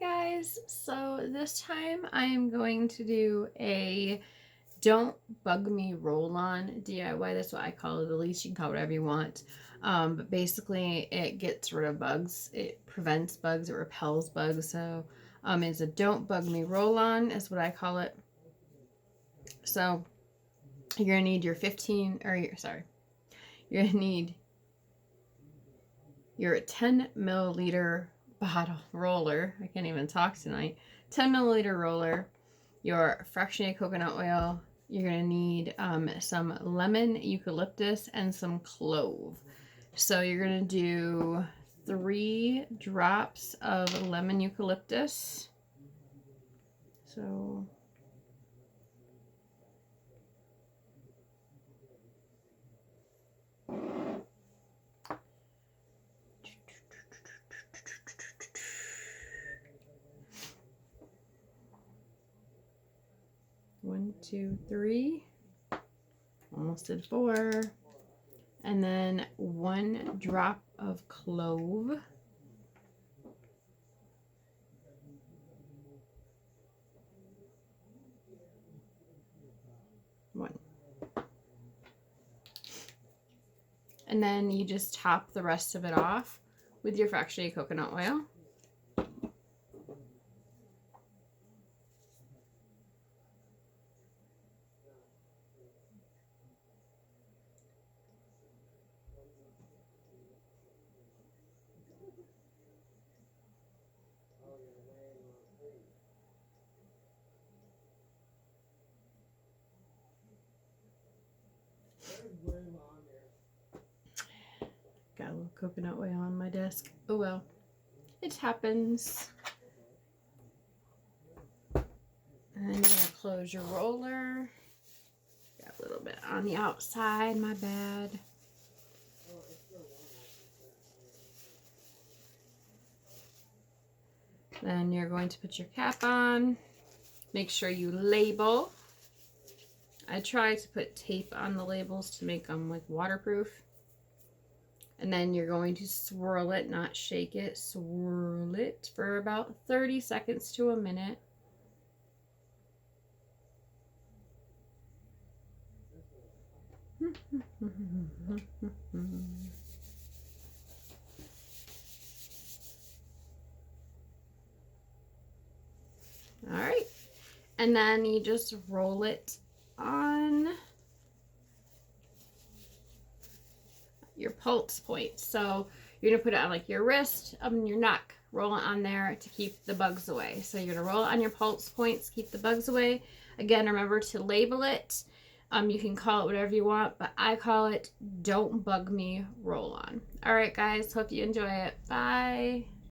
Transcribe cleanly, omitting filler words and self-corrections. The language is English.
guys, so this time I am going to do a Don't Bug Me roll-on DIY. That's what I call it. At least you can call it whatever you want. But basically it gets rid of bugs. It prevents bugs. It repels bugs. So it's a Don't Bug Me roll-on is what I call it. So you're going to need your you're going to need your 10 milliliter bottle roller. I can't even talk tonight. 10 milliliter roller, your fractionated coconut oil. You're going to need some lemon eucalyptus and some clove. So you're going to do 3 drops of lemon eucalyptus. So one, 2, 3. Almost did 4. And then 1 drop of clove. One. And then you just top the rest of it off with your fractionated coconut oil. Got a little coconut oil on my desk. Oh well, it happens. And you're gonna close your roller. Got a little bit on the outside, my bad. Then you're going to put your cap on. Make sure you label. I try to put tape on the labels to make them like waterproof. And then you're going to swirl it, not shake it. Swirl it for about 30 seconds to a minute. All right. And then you just roll it on your pulse point. So you're gonna put it on like your wrist, your neck, roll it on there to keep the bugs away. So you're gonna roll it on your pulse points, keep the bugs away. Again, remember to label it. You can call it whatever you want, but I call it Don't Bug Me Roll On. All right, guys, hope you enjoy it. Bye.